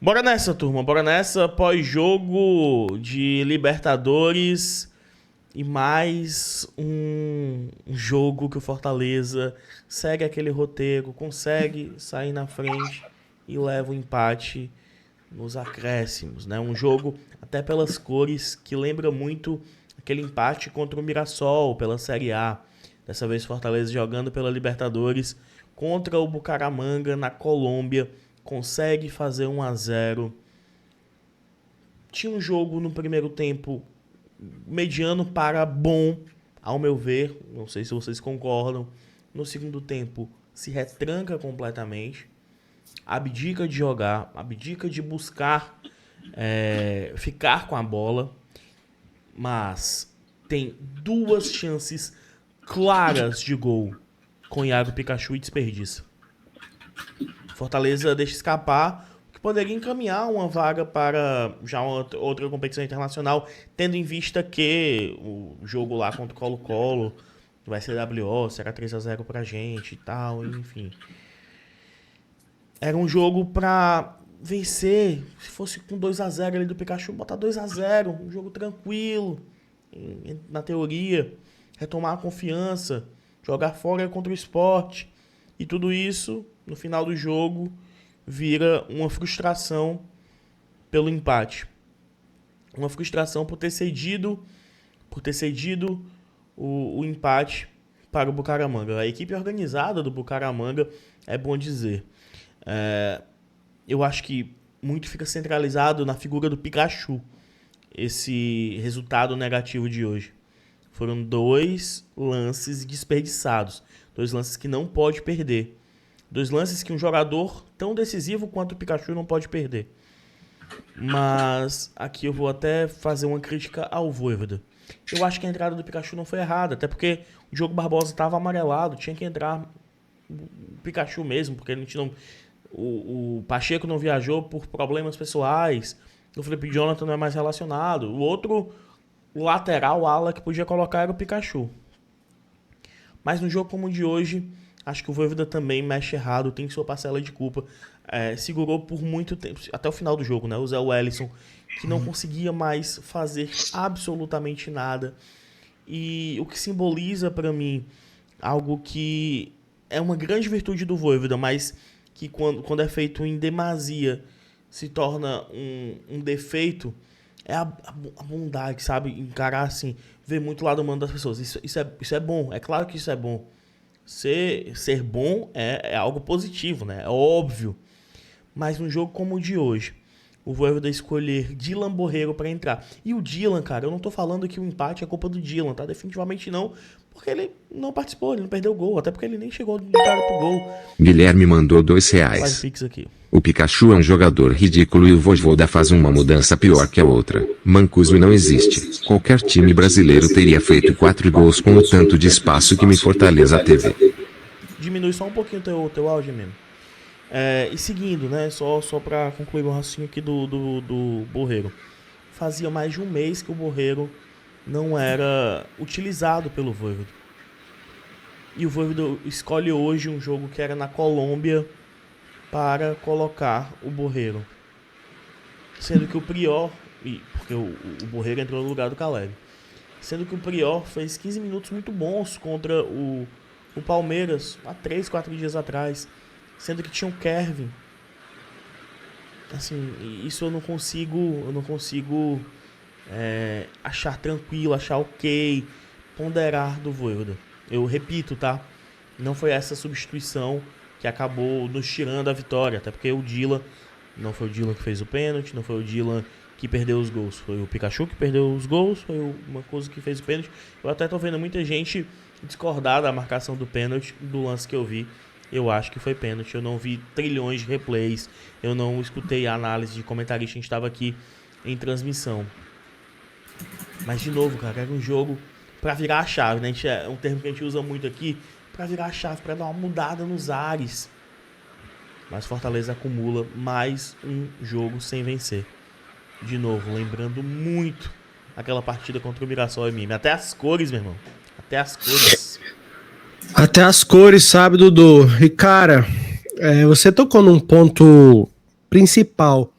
Bora nessa, turma. Bora nessa. Pós-jogo de Libertadores e mais um jogo que o Fortaleza segue aquele roteiro, consegue sair na frente e leva o empate nos acréscimos, né? Um jogo, até pelas cores, que lembra muito aquele empate contra o Mirassol pela Série A. Dessa vez Fortaleza jogando pela Libertadores contra o Bucaramanga na Colômbia. Consegue fazer 1-0. Tinha um jogo no primeiro tempo mediano para bom, ao meu ver. Não sei se vocês concordam. No segundo tempo se retranca completamente. Abdica de jogar, abdica de buscar ficar com a bola. Mas tem duas chances claras de gol com Iago Pikachu e desperdiça. Fortaleza deixa escapar, que poderia encaminhar uma vaga para já outra competição internacional, tendo em vista que o jogo lá contra o Colo-Colo vai ser WO, será 3-0 pra gente e tal, enfim. Era um jogo pra vencer, se fosse com 2-0 ali do Pikachu, botar 2-0, um jogo tranquilo, na teoria, retomar a confiança, jogar fora contra o Sport, e tudo isso, no final do jogo, vira uma frustração pelo empate. Uma frustração por ter cedido o empate para o Bucaramanga. A equipe organizada do Bucaramanga, é bom dizer. Eu acho que muito fica centralizado na figura do Pikachu, esse resultado negativo de hoje. Foram 2 lances desperdiçados. 2 lances que não pode perder. 2 lances que um jogador tão decisivo quanto o Pikachu não pode perder. Mas aqui eu vou até fazer uma crítica ao Vojvoda. Eu acho que a entrada do Pikachu não foi errada, até porque o Diogo Barbosa estava amarelado, tinha que entrar o Pikachu mesmo, porque a gente não... O Pacheco não viajou por problemas pessoais, o Felipe Jonathan não é mais relacionado, o outro lateral ala que podia colocar era o Pikachu. Mas no jogo como o de hoje, acho que o Vojvoda também mexe errado, tem sua parcela de culpa. Segurou por muito tempo, até o final do jogo, né? O Zé Wellison, que não conseguia mais fazer absolutamente nada. E o que simboliza para mim algo que é uma grande virtude do Vojvoda, mas que quando é feito em demasia se torna um defeito, é a bondade, sabe? Encarar assim, ver muito o lado humano das pessoas. Isso é bom, é claro que isso é bom. Ser bom é algo positivo, né? É óbvio. Mas num jogo como o de hoje, o Vojvoda escolher Dylan Borrego para entrar. E o Dylan, cara, eu não tô falando que o empate é culpa do Dylan, tá? Definitivamente não. Porque ele não participou, ele não perdeu o gol. Até porque ele nem chegou de cara pro gol. Guilherme mandou R$2. Faz Pix aqui. O Pikachu é um jogador ridículo e o Vojvoda faz uma mudança pior que a outra. Mancuso não existe. Qualquer time brasileiro teria feito 4 gols com o tanto de espaço que me Fortaleza teve. Diminui só um pouquinho o teu áudio mesmo. E seguindo, né? Só pra concluir o raciocínio aqui do Borrego. Fazia mais de um mês que o Borrego não era utilizado pelo Vojvoda. E o Vojvoda escolhe hoje um jogo que era na Colômbia para colocar o Borrego. Sendo que o Prior, porque o Borrego entrou no lugar do Caleb, sendo que o Prior fez 15 minutos muito bons contra o Palmeiras há 3, 4 dias atrás, sendo que tinha o Kervin. Assim, isso eu não consigo achar tranquilo, achar ok, ponderar do Vojvoda. Eu repito, tá? Não foi essa substituição que acabou nos tirando a vitória, até porque o Dylan, não foi o Dylan que fez o pênalti, não foi o Dylan que perdeu os gols, foi o Pikachu que perdeu os gols, foi o Mancuso que fez o pênalti. Eu até tô vendo muita gente discordar da marcação do pênalti do lance que eu vi. Eu acho que foi pênalti, eu não vi trilhões de replays, eu não escutei a análise de comentarista, a gente estava aqui em transmissão. Mas de novo, cara, era um jogo pra virar a chave, né? É um termo que a gente usa muito aqui, pra virar a chave, pra dar uma mudada nos ares. Mas Fortaleza acumula mais um jogo sem vencer. De novo, lembrando muito aquela partida contra o Mirassol e Mime. Até as cores, meu irmão. Até as cores. Até as cores, sabe, Dudu? E, cara, você tocou num ponto principal.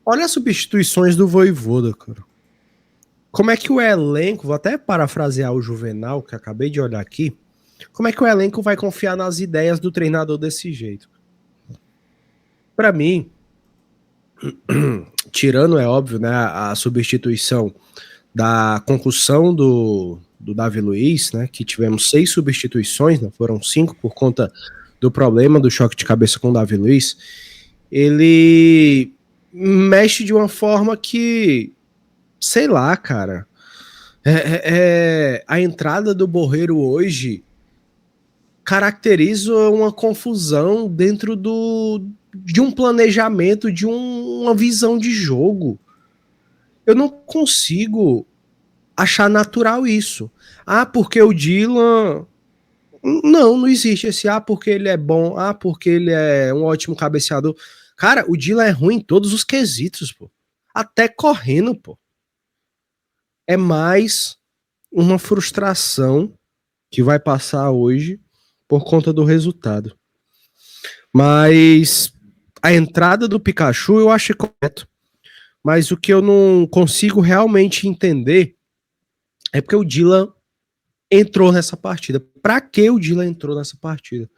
Olha as substituições do Vojvoda, cara. Como é que o elenco, vou até parafrasear o Juvenal, que acabei de olhar aqui, como é que o elenco vai confiar nas ideias do treinador desse jeito? Pra mim, tirando, é óbvio, né, a substituição da concussão do Davi Luiz, né, que tivemos 6 substituições, não foram 5 por conta do problema do choque de cabeça com o Davi Luiz, ele mexe de uma forma que, sei lá, cara, a entrada do Borreiro hoje caracteriza uma confusão dentro de um planejamento, de uma visão de jogo. Eu não consigo achar natural isso. Ah, porque o Dylan. Não existe esse. Ah, porque ele é bom. Ah, porque ele é um ótimo cabeceador. Cara, o Dylan é ruim em todos os quesitos, pô. Até correndo, pô. É mais uma frustração que vai passar hoje por conta do resultado. Mas a entrada do Pikachu eu achei correto. Mas o que eu não consigo realmente entender é porque o Dylan entrou nessa partida. Pra que o Dylan entrou nessa partida?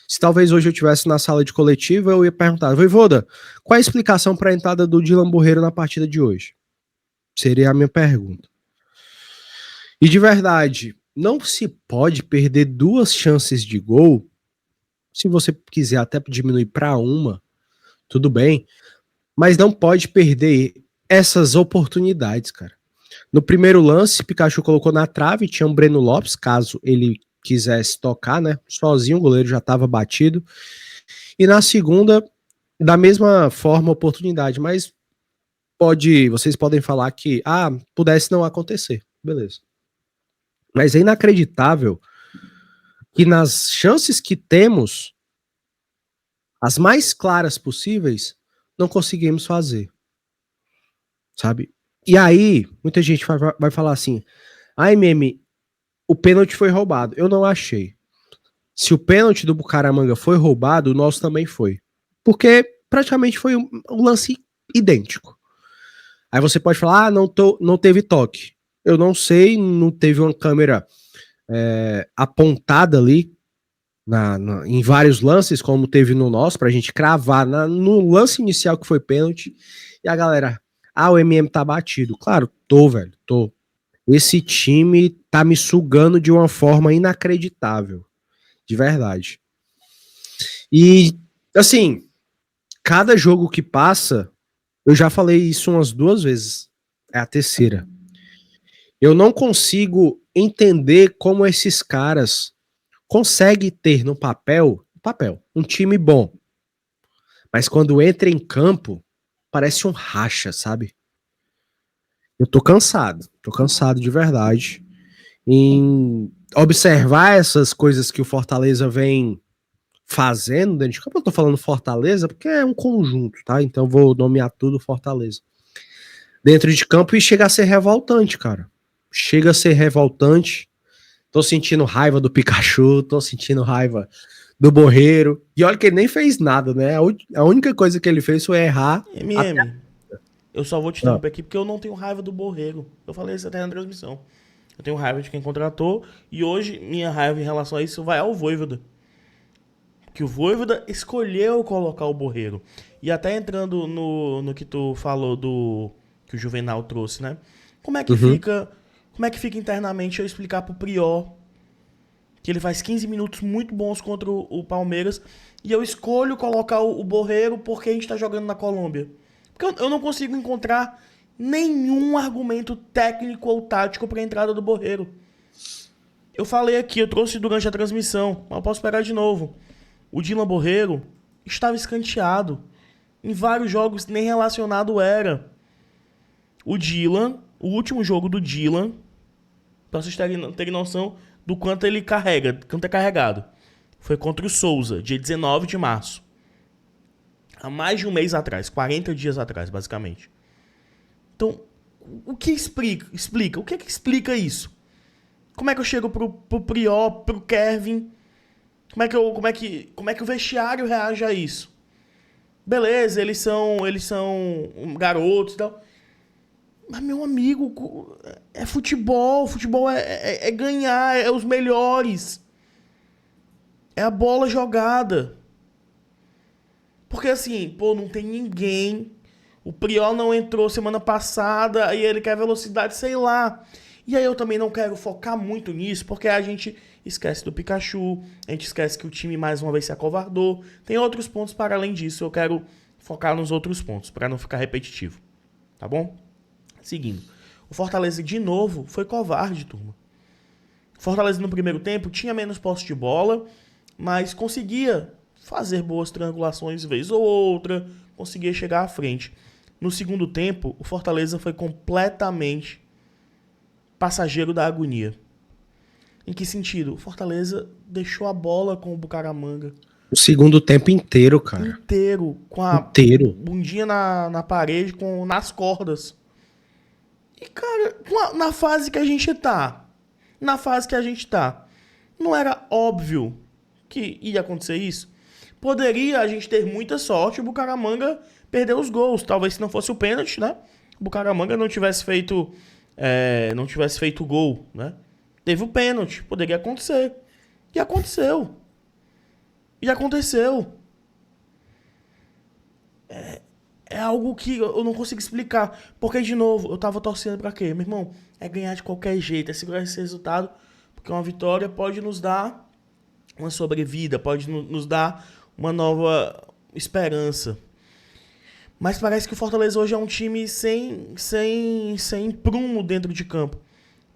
Se talvez hoje eu estivesse na sala de coletiva, eu ia perguntar, Voivoda, qual a explicação para a entrada do Dylan Borreiro na partida de hoje? Seria a minha pergunta. E de verdade, não se pode perder 2 chances de gol. Se você quiser até diminuir para uma, tudo bem. Mas não pode perder essas oportunidades, cara. No primeiro lance, Pikachu colocou na trave, tinha um Breno Lopes, caso ele quisesse tocar, né? Sozinho, o goleiro já estava batido. E na segunda, da mesma forma, oportunidade, mas vocês podem falar que, pudesse não acontecer, beleza. Mas é inacreditável que nas chances que temos, as mais claras possíveis, não conseguimos fazer, sabe? E aí, muita gente vai falar assim, MM, o pênalti foi roubado. Eu não achei. Se o pênalti do Bucaramanga foi roubado, o nosso também foi. Porque praticamente foi um lance idêntico. Aí você pode falar, não teve toque. Eu não sei, não teve uma câmera apontada ali em vários lances, como teve no nosso, pra gente cravar no lance inicial que foi pênalti. E a galera, o MM tá batido. Claro, velho, tô. Esse time tá me sugando de uma forma inacreditável. De verdade. E, assim, cada jogo que passa, eu já falei isso umas 2 vezes. É a terceira. Eu não consigo entender como esses caras conseguem ter no papel, um time bom. Mas quando entra em campo, parece um racha, sabe? Eu tô cansado de verdade em observar essas coisas que o Fortaleza vem fazendo dentro de campo. Eu tô falando Fortaleza porque é um conjunto, tá? Então vou nomear tudo Fortaleza. Dentro de campo e chega a ser revoltante, cara. Chega a ser revoltante. Tô sentindo raiva do Pikachu, tô sentindo raiva do Borreiro. E olha que ele nem fez nada, né? A única coisa que ele fez foi errar. MM, eu só vou te interromper aqui porque eu não tenho raiva do Borrego. Eu falei isso até na transmissão. Eu tenho raiva de quem contratou e hoje minha raiva em relação a isso vai ao Vojvoda. Que o Vojvoda escolheu colocar o Borrego. E até entrando no que tu falou que o Juvenal trouxe, né? Como é que fica internamente eu explicar pro Prior que ele faz 15 minutos muito bons contra o Palmeiras e eu escolho colocar o Borrego porque a gente tá jogando na Colômbia? Porque eu não consigo encontrar nenhum argumento técnico ou tático pra entrada do Borrego. Eu falei aqui, eu trouxe durante a transmissão, mas eu posso pegar de novo. O Dylan Borrego estava escanteado. Em vários jogos nem relacionado era. O último jogo do Dylan, pra vocês terem noção do quanto ele carrega, quanto é carregado, foi contra o Souza, dia 19 de março. Há mais de um mês atrás, 40 dias atrás, basicamente. Então, o que explica? O que explica isso? Como é que eu chego pro Prior, pro Kevin? Como é que o vestiário reage a isso? Beleza, eles são garotos e tal. Mas, meu amigo, é futebol. Futebol é ganhar, é os melhores. É a bola jogada. Porque assim, pô, não tem ninguém. O Priol não entrou semana passada e ele quer velocidade, sei lá. E aí eu também não quero focar muito nisso, porque a gente esquece do Pikachu, a gente esquece que o time mais uma vez se acovardou. Tem outros pontos para além disso, eu quero focar nos outros pontos, para não ficar repetitivo. Tá bom? Seguindo. O Fortaleza, de novo, foi covarde, turma. O Fortaleza, no primeiro tempo, tinha menos posse de bola, mas conseguia fazer boas triangulações vez ou outra, conseguia chegar à frente. No segundo tempo, o Fortaleza foi completamente passageiro da agonia. Em que sentido? O Fortaleza deixou a bola com o Bucaramanga. O segundo tempo inteiro, cara. Inteiro. Com a bundinha na parede, nas cordas. E, cara, na fase que a gente tá, não era óbvio que ia acontecer isso? Poderia a gente ter muita sorte e o Bucaramanga perder os gols. Talvez se não fosse o pênalti, né? O Bucaramanga não tivesse feito gol, né? Teve o pênalti. Poderia acontecer. E aconteceu. É algo que eu não consigo explicar. Porque, de novo, eu tava torcendo pra quê? Meu irmão, é ganhar de qualquer jeito, é segurar esse resultado. Porque uma vitória pode nos dar uma sobrevida, pode nos dar uma nova esperança. Mas parece que o Fortaleza hoje é um time sem prumo dentro de campo.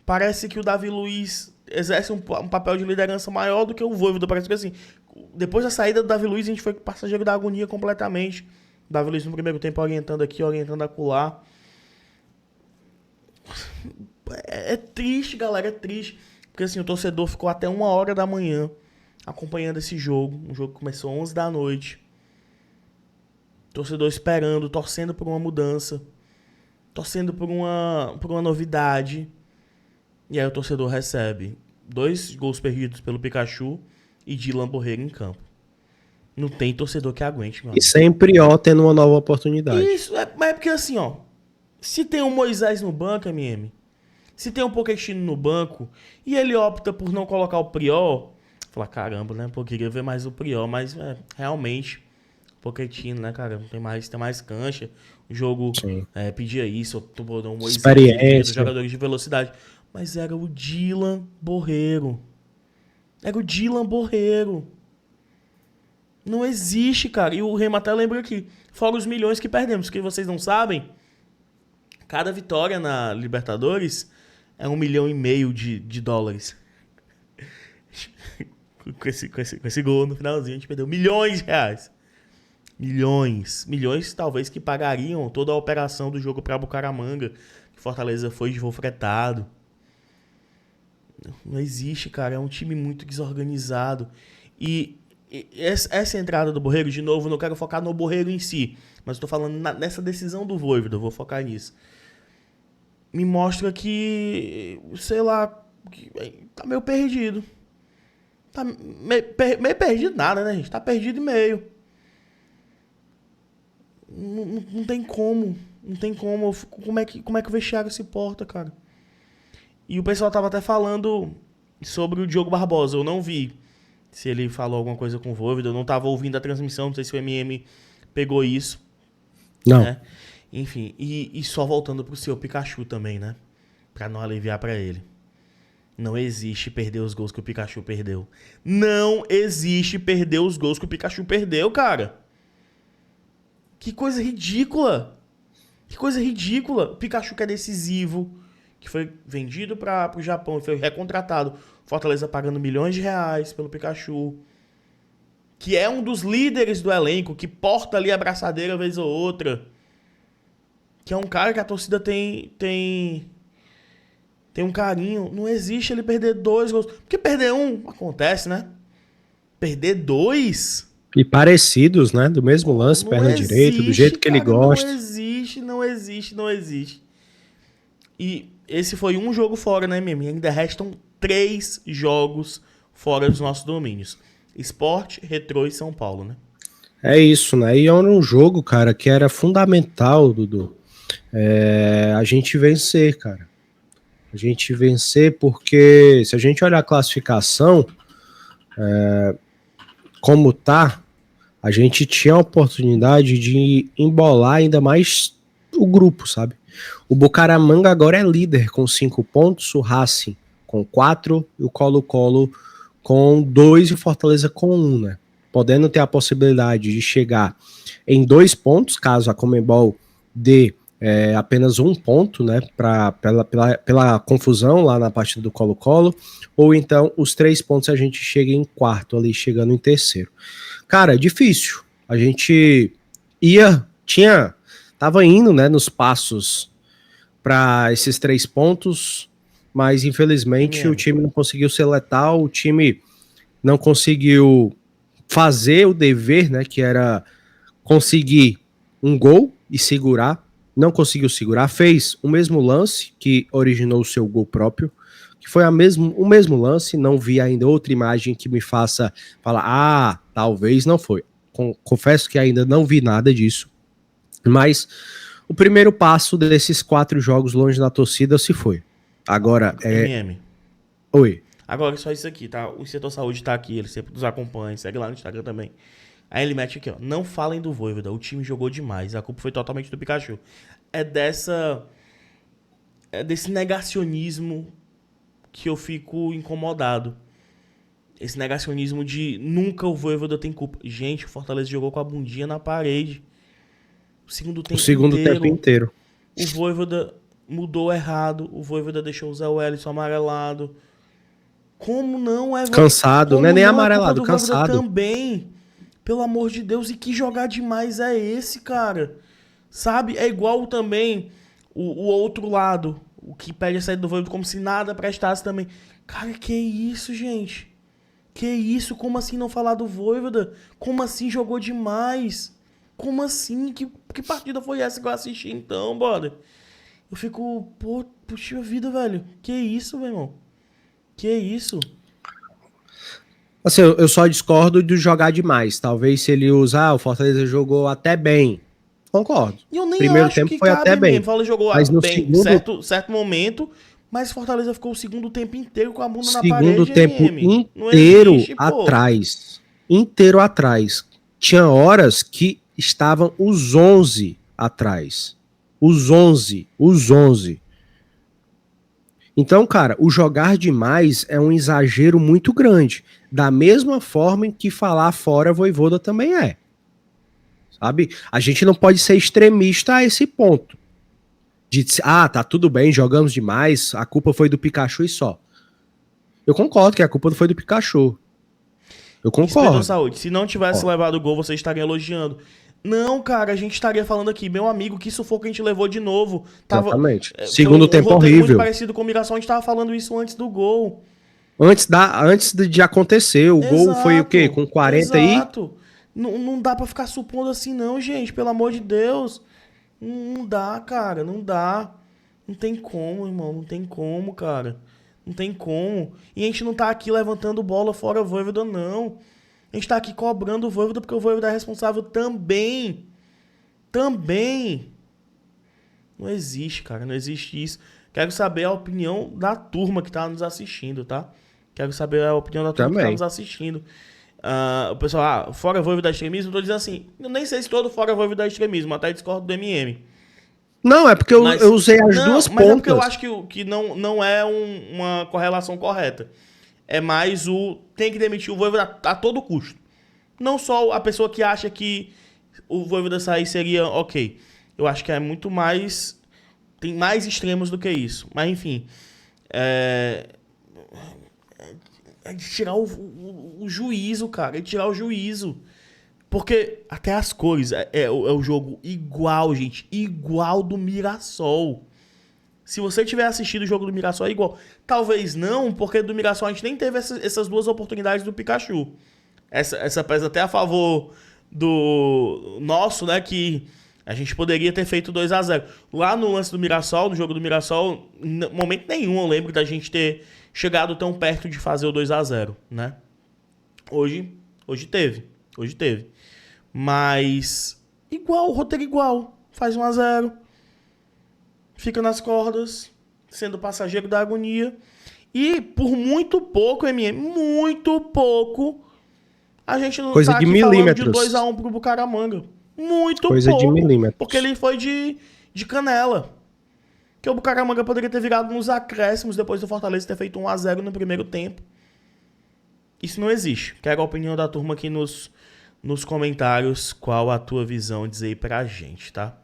Parece que o Davi Luiz exerce um papel de liderança maior do que o Vojvoda. Parece que assim, depois da saída do Davi Luiz, a gente foi passageiro da agonia completamente. O Davi Luiz no primeiro tempo orientando aqui, orientando acolá. É triste, galera, é triste. Porque assim, o torcedor ficou até 1h da manhã acompanhando esse jogo. Um jogo que começou 11 da noite. Torcedor esperando, torcendo por uma mudança. Torcendo por uma novidade. E aí o torcedor recebe 2 gols perdidos pelo Pikachu e Dylan Borreiro em campo. Não tem torcedor que aguente, mano. E sempre, tendo uma nova oportunidade. Isso, mas é porque assim, se tem um Moisés no banco, MM, se tem um Pochettino no banco, e ele opta por não colocar o Priol, fala, caramba, né, pô, queria ver mais o Priol, mas realmente, Pochettino, né, cara, tem mais cancha, o jogo pedia isso, um Moisés, experiência, jogadores de velocidade, mas era o Dylan Borreiro. Não existe, cara. E o Remo até lembra aqui. Fora os milhões que perdemos. Que vocês não sabem, cada vitória na Libertadores é $1,5 milhão de dólares. com esse gol no finalzinho, a gente perdeu milhões de reais. Milhões talvez que pagariam toda a operação do jogo para Bucaramanga. Que Fortaleza foi de voo fretado. Não existe, cara. É um time muito desorganizado. E essa entrada do Borreiro, de novo, não quero focar no Borreiro em si, mas estou falando nessa decisão do Vojvoda, vou focar nisso. Me mostra que, sei lá, que tá meio perdido. Tá meio perdido nada, né, gente? Tá perdido e meio. Não tem como. Como é que o vestiário se porta, cara? E o pessoal tava até falando sobre o Diogo Barbosa, eu não vi se ele falou alguma coisa com o Vojvoda, eu não tava ouvindo a transmissão, não sei se o MM pegou isso. Não. Né? Enfim, e só voltando pro seu Pikachu também, né? Pra não aliviar pra ele. Não existe perder os gols que o Pikachu perdeu. Não existe perder os gols que o Pikachu perdeu, cara. Que coisa ridícula. O Pikachu que é decisivo, que foi vendido pro Japão e foi recontratado. Fortaleza pagando milhões de reais pelo Pikachu. Que é um dos líderes do elenco, que porta ali a abraçadeira vez ou outra. Que é um cara que a torcida tem um carinho. Não existe ele perder 2 gols. Porque perder um acontece, né? Perder 2... E parecidos, né? Do mesmo lance, perna direita, do jeito que ele gosta. Não existe. E esse foi um jogo fora, né, mesmo? Ainda restam 3 jogos fora dos nossos domínios. Sport, Retrô e São Paulo, né? É isso, né? E era um jogo, cara, que era fundamental, Dudu, a gente vencer, cara. A gente vencer porque se a gente olhar a classificação, como tá, a gente tinha a oportunidade de embolar ainda mais o grupo, sabe? O Bucaramanga agora é líder com 5 pontos, o Racing com 4 e o Colo-Colo com 2 e o Fortaleza com 1, né? Podendo ter a possibilidade de chegar em 2 pontos, caso a Conmebol dê apenas 1 ponto, né? Pela confusão lá na partida do Colo-Colo, ou então os 3 pontos a gente chega em quarto ali, chegando em terceiro. Cara, é difícil. A gente tava indo, né, nos passos para esses 3 pontos, mas infelizmente o time não conseguiu ser letal, o time não conseguiu fazer o dever, né, que era conseguir um gol e segurar, não conseguiu segurar, fez o mesmo lance que originou o seu gol próprio, que foi o mesmo lance, não vi ainda outra imagem que me faça falar, talvez não foi. Confesso que ainda não vi nada disso, mas o primeiro passo desses 4 jogos longe da torcida se foi. Agora, Oi. Agora só isso aqui, tá? O Setor Saúde tá aqui, ele sempre nos acompanha, segue lá no Instagram também. Aí ele mete aqui, ó, não falem do Vojvoda, o time jogou demais, a culpa foi totalmente do Pikachu. É desse negacionismo que eu fico incomodado. Esse negacionismo de nunca o Vojvoda tem culpa. Gente, o Fortaleza jogou com a bundinha na parede. O segundo tempo inteiro. O Vojvoda mudou errado. O Vojvoda deixou o Zé Wellison amarelado. Como não é... Cansado, não é nem amarelado, do cansado. Também. Pelo amor de Deus, e que jogar demais é esse, cara? Sabe? É igual também o outro lado. O que pede a saída do Vojvoda como se nada prestasse também. Cara, que isso, gente? Que isso? Como assim não falar do Vojvoda? Como assim jogou demais? Como assim? Que partida foi essa que eu assisti então, brother? Eu fico, puxa vida, velho. Que isso, meu irmão? Que isso? Assim, eu só discordo de jogar demais. Talvez se ele usar, o Fortaleza jogou até bem. Concordo. E eu nem Primeiro acho tempo que foi cabe até bem. mesmo. Fala, jogou mas no bem segundo, certo momento, mas Fortaleza ficou o segundo tempo inteiro com a bunda na segundo parede. tempo MM. inteiro Existe, atrás. Inteiro atrás. Tinha horas que estavam os 11 atrás. Os 11. Então, cara, o jogar demais é um exagero muito grande. Da mesma forma em que falar fora Vojvoda também é. Sabe? A gente não pode ser extremista a esse ponto. De tá tudo bem, jogamos demais, a culpa foi do Pikachu e só. Eu concordo que a culpa foi do Pikachu. Eu concordo. Saúde. Se não tivesse levado o gol, você estaria elogiando. Não, cara, a gente estaria falando aqui, meu amigo, que sufoco a gente levou de novo. Exatamente. Segundo tempo horrível. Muito parecido com o Mirassol, a gente tava falando isso antes do gol. Antes de acontecer, o gol foi o quê? Com 40 aí? Exato. Não dá pra ficar supondo assim não, gente, pelo amor de Deus. Não dá, cara, não dá. Não tem como, irmão, não tem como, cara. Não tem como. E a gente não tá aqui levantando bola fora o Vojvoda, não. A gente tá aqui cobrando o Vojvoda porque o Vojvoda é responsável também. Também. Não existe, cara. Não existe isso. Quero saber a opinião da turma que tá nos assistindo, tá? Quero saber a opinião da turma que tá nos assistindo. O pessoal, fora Vojvoda extremismo, eu tô dizendo assim, eu nem sei se todo fora Vojvoda extremismo, até discordo do MM. Não, é porque eu usei as duas pontas. Mas é porque eu acho que não é uma correlação correta. É mais tem que demitir o Vojvoda a todo custo. Não só a pessoa que acha que o Vojvoda sair seria ok. Eu acho que é muito mais... Tem mais extremos do que isso. Mas, enfim. É de tirar o juízo, cara. É de tirar o juízo. Porque até as cores é o jogo igual, gente. Igual do Mirassol. Se você tiver assistido o jogo do Mirassol, é igual. Talvez não, porque do Mirassol a gente nem teve essas duas oportunidades do Pikachu. Essa pesa até a favor do nosso, né? Que a gente poderia ter feito 2-0. Lá no lance do Mirassol, no jogo do Mirassol, momento nenhum eu lembro da gente ter chegado tão perto de fazer o 2-0, né? Hoje teve. Mas igual, roteiro igual. Faz 1-0. Fica nas cordas, sendo passageiro da agonia. E por muito pouco, MM, muito pouco, a gente não Coisa tá de aqui falando de milímetros. 2-1 pro Bucaramanga. Muito Coisa de pouco. milímetros. Porque ele foi de canela. Que o Bucaramanga poderia ter virado nos acréscimos depois do Fortaleza ter feito 1-0 no primeiro tempo. Isso não existe. Quero a opinião da turma aqui nos comentários. Qual a tua visão? Diz aí pra gente, tá?